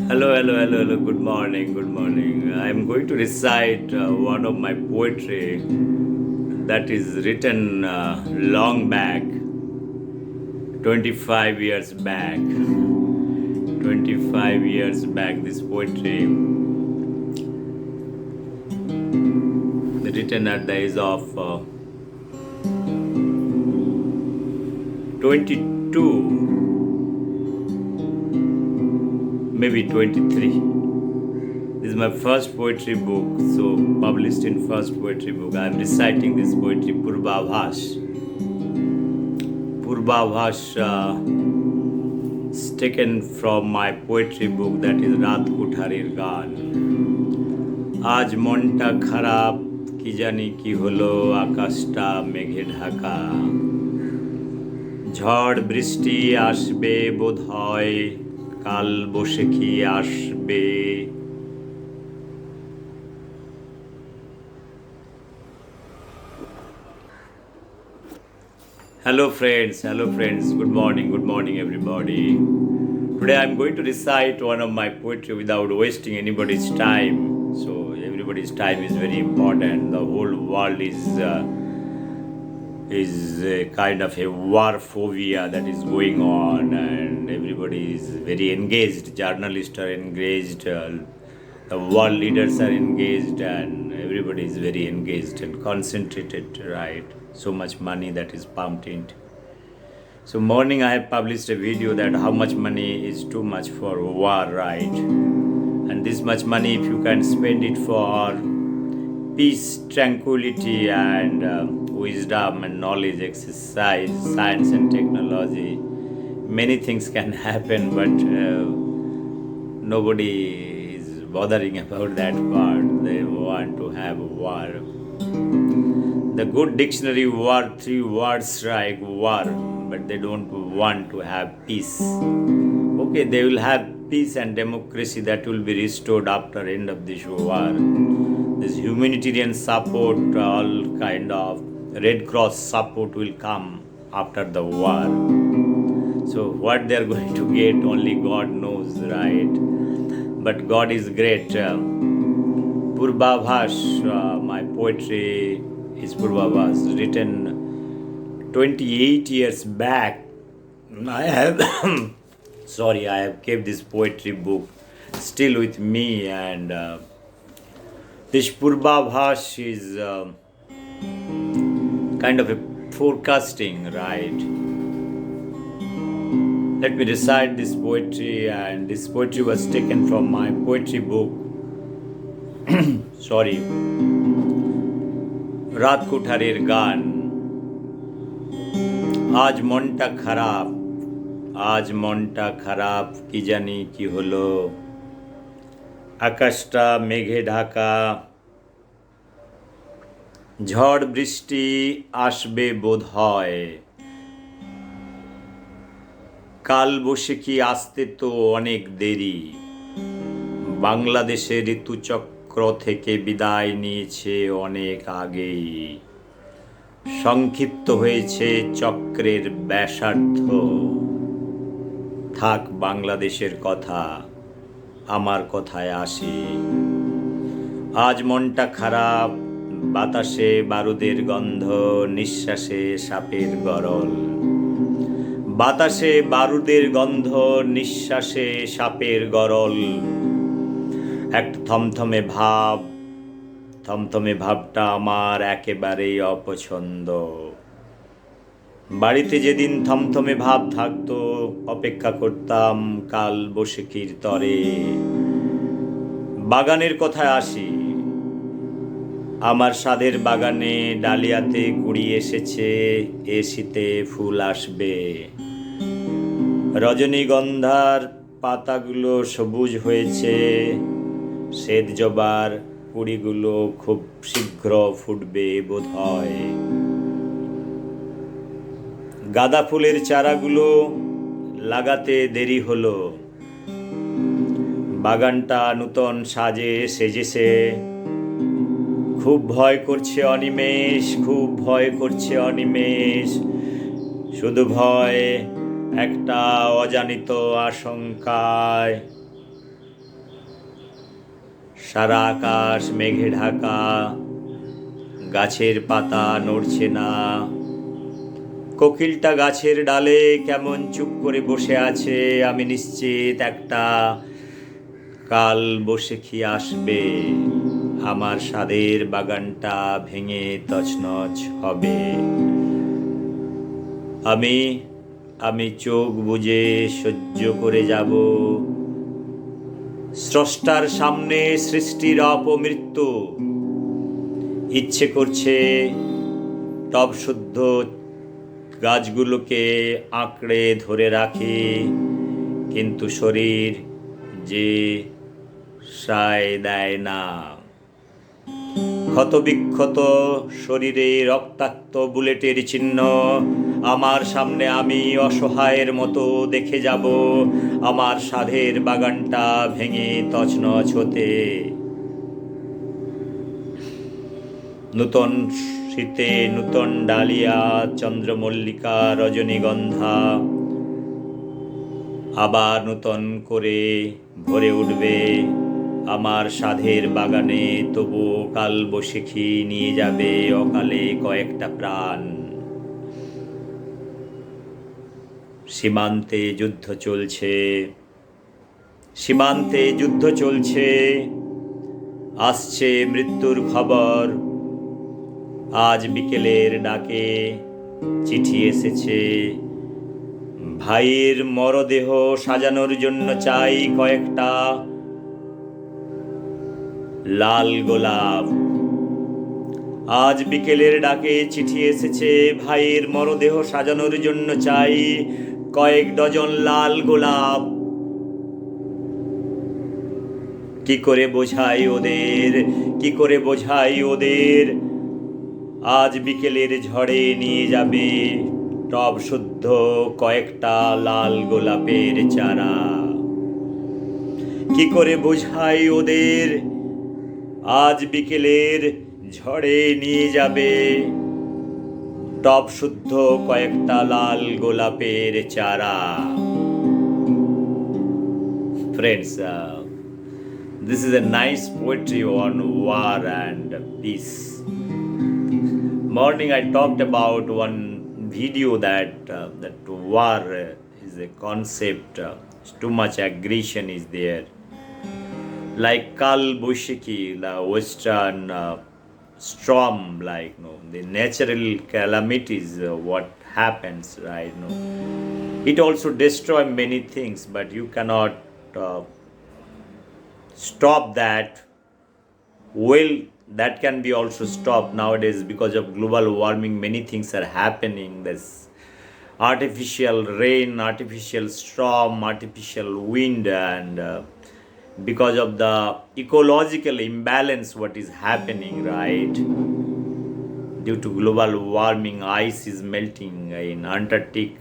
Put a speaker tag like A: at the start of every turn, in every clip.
A: Hello. Good morning. I am going to recite one of my poetry that is written long back, 25 years back. 25 years back, this poetry written at the age of 22, maybe 23. This is my first poetry book, so published in first poetry book. I am reciting this poetry, Purvabhash. Purvabhash is taken from my poetry book that is Raat Kutharir Gan. আজ মনটা খারাপ কি জানি কি হলো আকাশটা মেঘে ঢাকা ঝড় বৃষ্টি আসবে বোধহয় কাল বৈশাখী আসবে Hello friends, good morning everybody. Today I'm going to recite one of my poetry without wasting anybody's time. So everybody's time is very important. The whole world is a kind of a war phobia that is going on, and everybody is very engaged. Journalists are engaged, the world leaders are engaged, and everybody is very engaged and concentrated, right? So much money that is pumped in. So morning I have published a video that how much money is too much for war, right? And this much money, if you can spend it for peace, tranquility, and wisdom and knowledge, exercise, science and technology, many things can happen, but nobody is bothering about that part. They want to have war. The good dictionary war, 3 words like war, but they don't want to have peace. Okay, they will have peace and democracy that will be restored after end of this war. This humanitarian support, all kind of Red Cross support will come after the war. So what they are going to get, only God knows, right? But God is great. Purvabhash, my poetry is Purvabhash, written 28 years back. I have I have kept this poetry book still with me, and this Purvabhash is kind of a forecasting, right? Let me recite this poetry, and this poetry was taken from my poetry book. রাত কুঠারের গান আজ মনটা খারাপ কি জানি কি হলো আকাশটা মেঘে ঢাকা ঝড় বৃষ্টি আসবে বোধহয় কাল বৈশাখী আসতে তো অনেক দেরি বাংলাদেশের ঋতুচক্র থেকে বিদায় নিয়েছে অনেক আগেই সংক্ষিপ্ত হয়েছে চক্রের ব্যাসার্ধ থাক বাংলাদেশের কথা আমার কথায় আসি আজ মনটা খারাপ বাতাসে বারুদের গন্ধ নিঃশ্বাসে সাপের গরল বাতাসে বারুদের গন্ধ নিঃশ্বাসে সাপের গরল একটা থমথমে ভাবটা আমার একেবারেই অপছন্দ বাড়িতে যেদিন থমথমে ভাব থাকতো অপেক্ষা করতাম কাল বৈশাখীর তরে বাগানের কথায় আসি আমার সাদের বাগানে ডালিয়াতে কুড়ি এসেছে এ শীতে ফুল আসবে রজনীগন্ধার পাতাগুলো সবুজ হয়েছে শ্বেত জবার কুড়িগুলো খুব শীঘ্র ফুটবে বোধহয় গাঁদা ফুলের চারাগুলো লাগাতে দেরি হলো বাগানটা নূতন সাজে সেজেছে খুব ভয় করছে অনিমেষ শুধু ভয় একটা অজানিত আশঙ্কায় সারা আকাশ মেঘে ঢাকা, গাছের পাতা নড়ছে না, কোকিলটা গাছের ডালে কেমন চুপ করে বসে আছে। আমি নিশ্চিত একটা কাল বৈশাখী আসবে, আমার স্বাদের বাগানটা ভেঙে তছনছ হবে। আমি আমি চোখ বুজে সহ্য করে যাব, স্রষ্টার সামনে সৃষ্টির অপমৃত্যু। ইচ্ছে করছে টব শুদ্ধ গাছগুলোকে আঁকড়ে ধরে রাখি, কিন্তু শরীর যে সায় দেয় না। ক্ষতবিক্ষত শরীরে রক্তাক্ত বুলেটের চিহ্ন, আমার সামনে আমি অসহায়ের মতো দেখে যাব আমার সাধের বাগানটা ভেঙে তছনছ হতে। নূতন শীতে নূতন ডালিয়া, চন্দ্রমল্লিকা, রজনীগন্ধা আবার নূতন করে ভরে উঠবে আমার সাধের বাগানে। তবু কাল বৈশাখী নিয়ে যাবে অকালে কয়েকটা প্রাণ। সীমান্তে যুদ্ধ চলছে, সীমান্তে যুদ্ধ চলছে, আসছে মৃত্যুর খবর। আজ বিকেলের ডাকে চিঠি এসেছে, ভাইয়ের মরদেহ সাজানোর জন্য চাই কয়েকটা লাল গোলাপ। আজ বিকেলের ডাকে চিঠি এসেছে, ভাইয়ের মরদেহ সাজানোর জন্য চাই কয়েক ডজন লাল গোলাপ। কি করে বোঝাই ওদের, কি করে বোঝাই ওদের, আজ বিকেলের ঝড়ে নিয়ে যাবে টব শুদ্ধ কয়েকটা লাল গোলাপের চারা। কি করে বোঝাই ওদের, আজ বিকেলের ঝড়ে নিয়ে যাবে টব শুদ্ধ কয়েকটা লাল গোলাপের চারা। Friends, this is a nice poetry on war and peace. Morning I talked about one video that war is a concept, too much aggression is there. Like Kal Boishiki, the western storm, like the natural calamities, what happens, right? It also destroy many things, but you cannot stop that. Well, that can be also stopped nowadays because of global warming. Many things are happening. There's artificial rain, artificial storm, artificial wind, and because of the ecological imbalance what is happening, right? Due to global warming, ice is melting in Antarctic.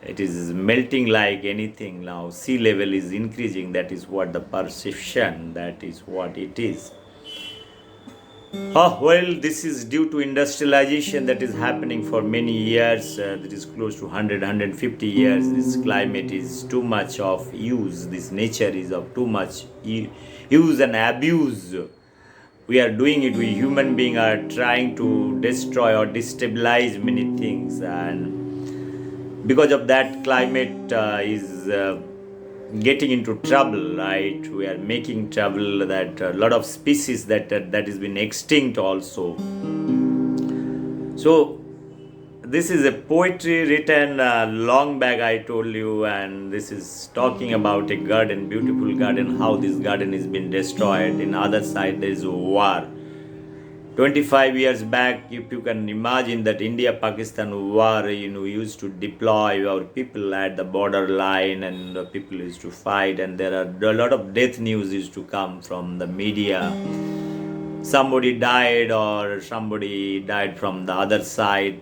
A: It is melting like anything now. Sea level is increasing. That is what the perception, that is what it is. Well, this is due to industrialization that is happening for many years. That is close to 100-150 years. This climate is too much of use. This nature is of too much use and abuse. We are doing it. We human beings are trying to destroy or destabilize many things, and because of that climate is getting into trouble, right? We are making trouble that a lot of species that has been extinct also. So this is a poetry written long back, I told you, and this is talking about a garden, beautiful garden, how this garden has been destroyed. In other side there is a war. 25 years back, if you can imagine that India-Pakistan war, used to deploy our people at the border line, and the people used to fight, and there are a lot of death news used to come from the media. Somebody died or somebody died from the other side,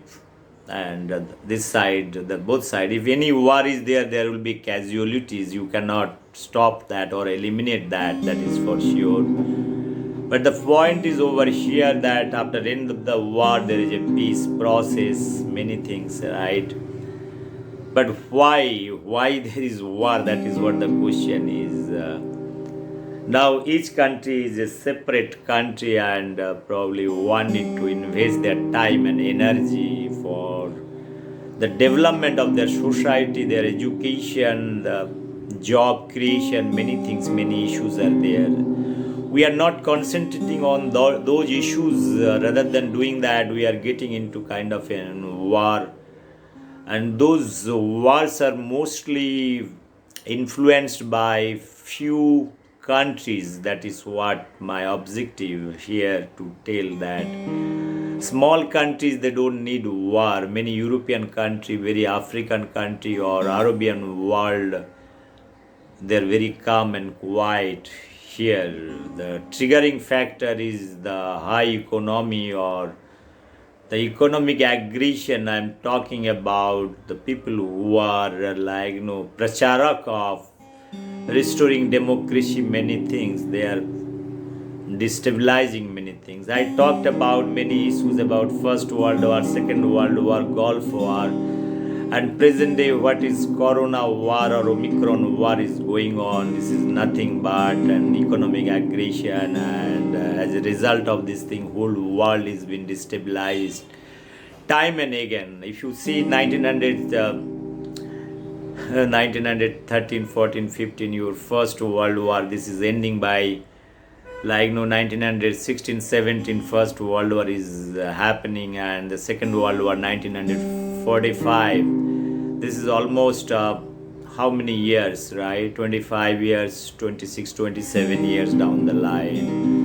A: and this side, the both side. If any war is there, there will be casualties. You cannot stop that or eliminate that, that is for sure. But the point is over here that after the end of the war, there is a peace process, many things, right? But why there is war? That is what the question is. Now each country is a separate country, and probably one need to invest their time and energy for the development of their society, their education, the job creation, many things, many issues are there. We are not concentrating on those issues. Rather than doing that, we are getting into kind of a war, and those wars are mostly influenced by few countries. That is what my objective here to tell, that small countries, they don't need war. Many European country, very African country or Arabian world, they're very calm and quiet. Here the triggering factor is the high economy or the economic aggression. I'm talking about the people who are like, pracharak of restoring democracy, many things. They are destabilizing many things. I talked about many issues about First World War, Second World War, Gulf War, and present day what is Corona War or Omicron War is going on. This is nothing but an economic aggression, and as a result of this thing, whole world is being destabilized time and again. If you see 1913, 14, 15, your First World War, this is ending by like 1916, 17, First World War is happening, and the Second World War 1945. This is almost how many years, right? 25 years, 26, 27 years down the line.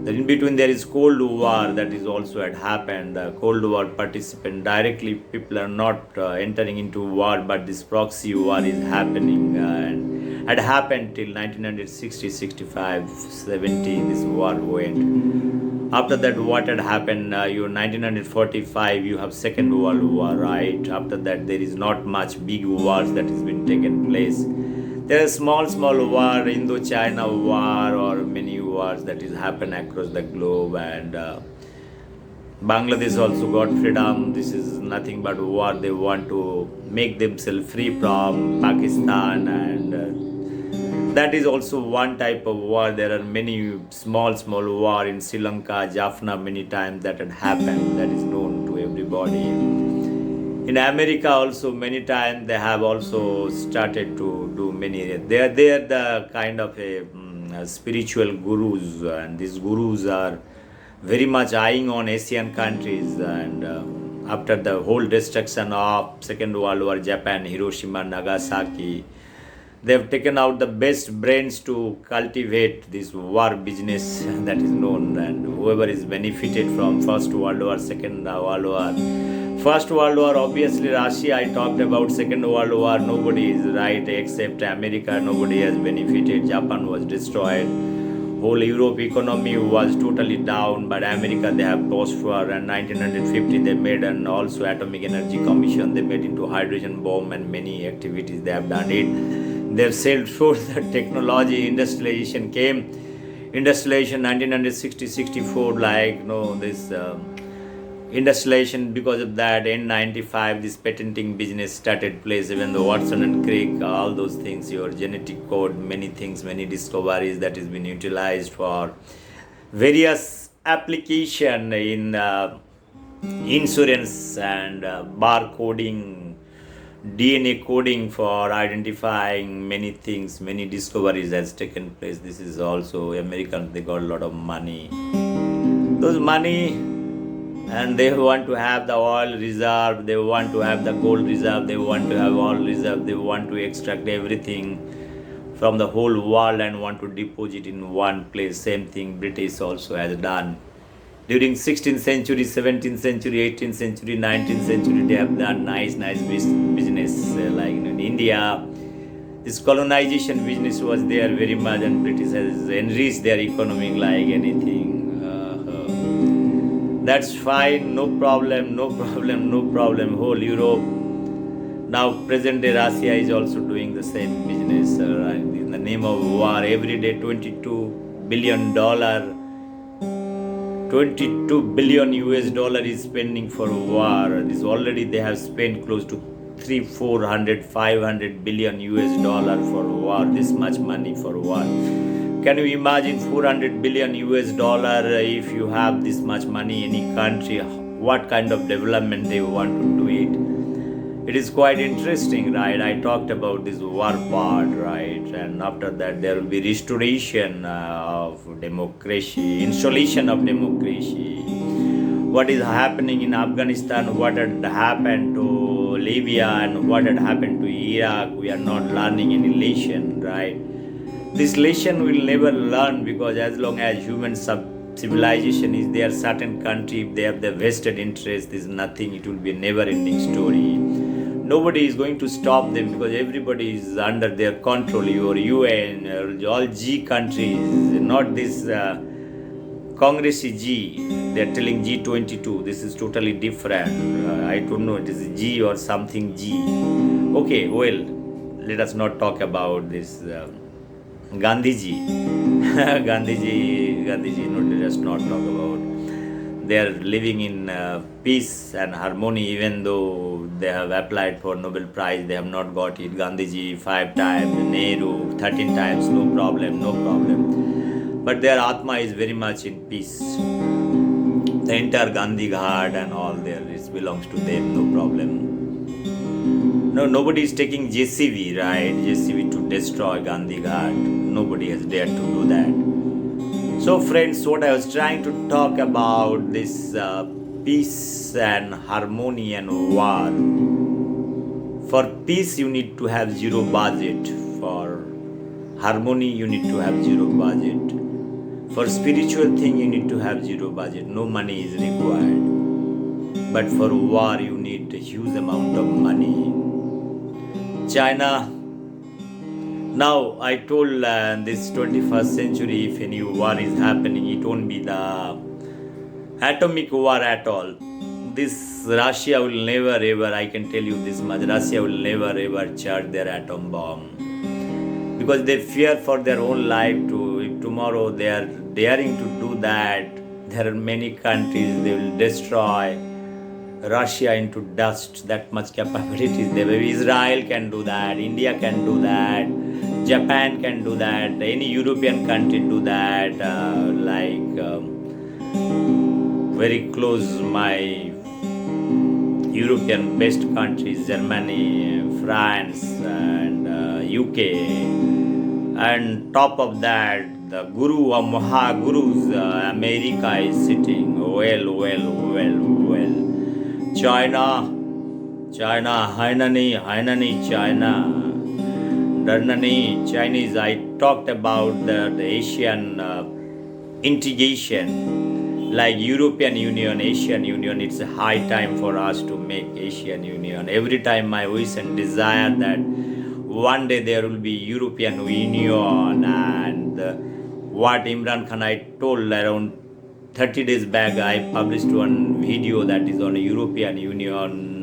A: Then in between there is Cold War, that is also had happened. Cold War participant directly, people are not entering into war, but this proxy war is happening, and had happened till 1960, 65, 70. This war went. After that, what had happened? You 1945, you have Second World War, right? After that, there is not much big wars that has been taken place. There are small war, Indo-China war, or many wars that is happened across the globe, and Bangladesh also got freedom. This is nothing but war. They want to make themselves free from Pakistan, and that is also one type of war. There are many small war in Sri Lanka, Jaffna, many times that had happened. That is known to everybody. In America also many times they have also started to do many. They are the kind of a spiritual gurus, and these gurus are very much eyeing on Asian countries. And after the whole destruction of Second World War, Japan, Hiroshima, Nagasaki, they have taken out the best brains to cultivate this war business that is known, and whoever is benefited from First World War, Second World War. First World War, obviously Russia, I talked about. Second World War, nobody is right except America, nobody has benefited. Japan was destroyed. Whole Europe economy was totally down, but America, they have prospered, and 1950 they made an also atomic energy commission. They made into hydrogen bomb and many activities they have done it. They've sailed through the technology, industrialization came. Industrialization 1960, 64, like this industrialization, because of that N95, this patenting business started place. Even though Watson and Crick, all those things, your genetic code, many things, many discoveries that has been utilized for various application in insurance and barcoding, DNA coding for identifying many things, many discoveries has taken place. This is also Americans, they got a lot of money. Those money, and they want to have the oil reserve, they want to have the gold reserve, they want to have oil reserve, they want to extract everything from the whole world and want to deposit in one place. Same thing British also has done. During 16th century, 17th century, 18th century, 19th century, they have done nice business. Like in India, this colonization business was there very much, and British has enriched their economy like anything. That's fine, no problem. Whole Europe, now present day Russia is also doing the same business. In the name of war, every day $22 billion. 22 billion US dollar is spending for war. This already they have spent close to 300, 400, 500 billion US dollar for war. This much money for war. Can you imagine 400 billion US dollar if you have this much money in any country? What kind of development they want to do it? It is quite interesting, right? I talked about this war part, right? And after that, there will be restoration of democracy, installation of democracy. What is happening in Afghanistan, what had happened to Libya, and what had happened to Iraq, we are not learning any lesson, right? This lesson will never learn, because as long as human civilization is there, certain country, if they have the vested interest, is nothing, it will be a never ending story. Nobody is going to stop them, because everybody is under their control. Your UN, all G countries, not this Congress is G. They are telling G22. This is totally different. I don't know, it is G or something G. Okay, well, let us not talk about this. Gandhiji, Gandhiji, no, let us not talk about. They are living in peace and harmony, even though they have applied for Nobel Prize, they have not got it. Gandhiji 5 times, Nehru 13 times, no problem, no problem. But their Atma is very much in peace. The entire Gandhi Ghat and all there, it belongs to them, no problem. No, nobody is taking JCB, right? JCB to destroy Gandhi Ghat. Nobody has dared to do that. So friends, what I was trying to talk about, this peace and harmony and war. For peace, you need to have zero budget. For harmony, you need to have zero budget. For spiritual thing, you need to have zero budget. No money is required. But for war, you need a huge amount of money. China, now I told this 21st century, if any war is happening, it won't be the atomic war at all. This Russia will never ever, I can tell you this much, Russia will never ever charge their atom bomb. Because they fear for their own life too. If tomorrow they are daring to do that, there are many countries they will destroy Russia into dust. That much capabilities there. Maybe Israel can do that, India can do that, Japan can do that, any European country do that, very close my European best countries, Germany, France and UK, and top of that the Guru of Mahagurus, America is sitting well. China, Hainani, China, Darnani, Chinese. I talked about the Asian integration, like European Union, Asian Union. It's a high time for us to make Asian Union. Every time I wish and desire that one day there will be European Union, and what Imran Khan I told around 30 days back, I published one video that is on European Union.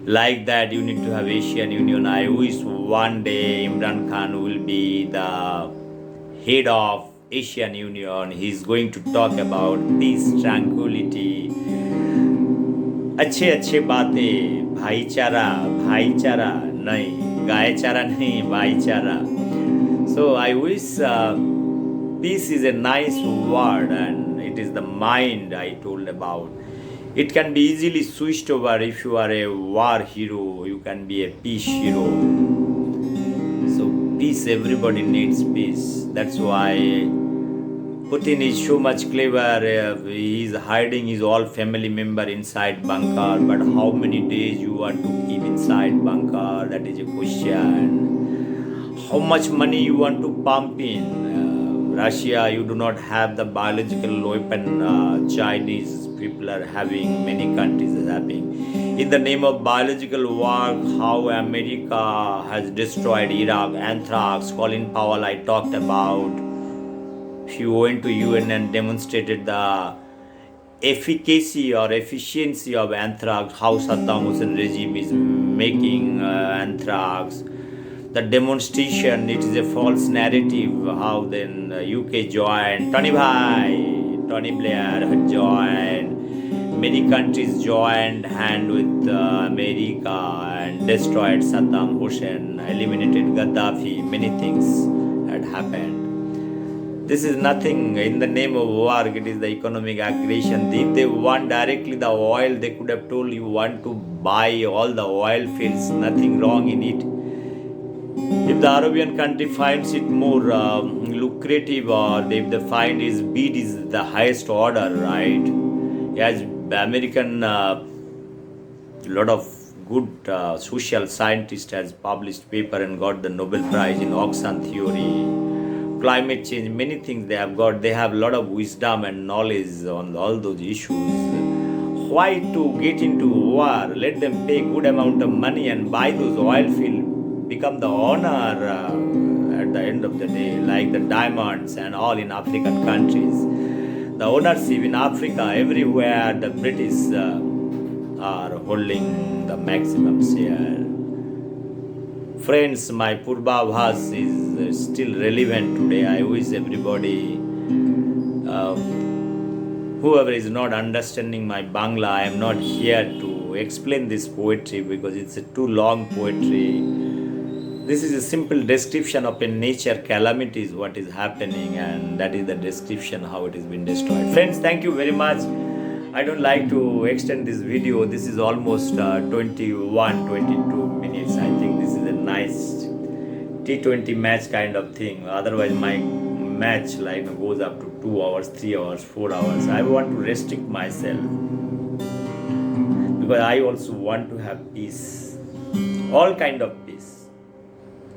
A: Like that, you need to have Asian Union. I wish one day Imran Khan will be the head of Asian Union. He is going to talk about peace, tranquility, अच्छे बातें, भाईचारा नहीं, गायचारा नहीं, भाईचारा. So I wish peace is a nice word, and it is the mind I told about. It can be easily switched over. If you are a war hero, you can be a peace hero. So peace, everybody needs peace. That's why Putin is so much clever. He is hiding his all family member inside bunker. But how many days you want to keep inside bunker? That is a question. How much money you want to pump in? Russia, you do not have the biological weapon. Chinese people are having, many countries are having. In the name of biological war, how America has destroyed Iraq, anthrax, Colin Powell I talked about. He went to UN and demonstrated the efficacy or efficiency of anthrax, how Saddam Hussein regime is making anthrax. The demonstration, it is a false narrative, how then UK joined, Tony Blair had joined, many countries joined hand with America and destroyed Saddam Hussein, eliminated Gaddafi, many things had happened. This is nothing in the name of war. It is the economic aggression. If they want directly the oil, they could have told you want to buy all the oil fields. Nothing wrong in it. If the Arabian country finds it more lucrative, or if they find his bid is the highest order, right? As American, lot of good social scientist has published paper and got the Nobel Prize in auction theory, climate change, many things they have got. They have a lot of wisdom and knowledge on all those issues. Why to get into war? Let them pay good amount of money and buy those oil fields. Become the owner at the end of the day, like the diamonds and all in African countries. The ownership in Africa, everywhere, the British are holding the maximum share. Friends, my Purvabhas is still relevant today. I wish everybody, whoever is not understanding my Bangla, I am not here to explain this poetry because it's a too long poetry. This is a simple description of a nature calamity is what is happening, and that is the description how it has been destroyed. Friends, thank you very much. I don't like to extend this video. This is almost 22 minutes. I think this is a nice T20 match kind of thing. Otherwise, my match goes up to 2 hours, 3 hours, 4 hours. I want to restrict myself because I also want to have peace. All kind of peace.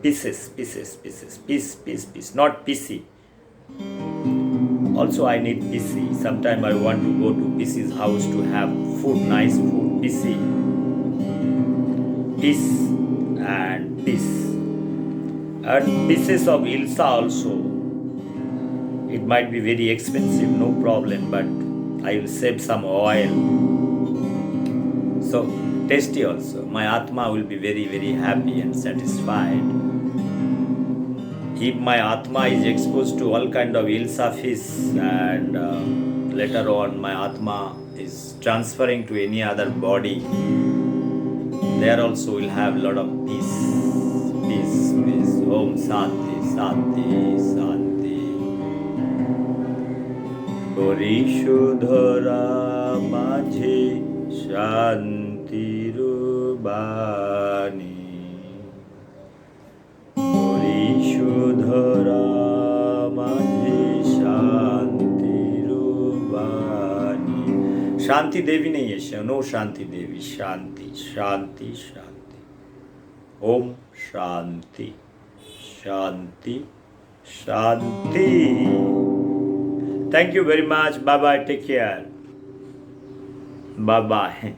A: Pieces, not PC. Also, I need PC. Sometime I want to go to PC's house to have food, nice food. PC. Peace and peace. And pieces of Ilsa also. It might be very expensive, no problem, but I will save some oil. So, tasty also. My Atma will be very, very happy and satisfied. If my Atma is exposed to all kind of Ilsa fish and later on my Atma is transferring to any other body, there also will have a lot of peace. Peace, peace. Om Shanti, Shanti, Shanti. Parishudhara Majhe Shanti Rubani. Parishudhara Majhe Shanti Rubani. Shanti Devi nahi hai, no Shanti Devi. Shanti, Shanti, Shanti. Om Shanti, Shanti, Shanti. Thank you very much. Bye bye. Take care. Bye bye.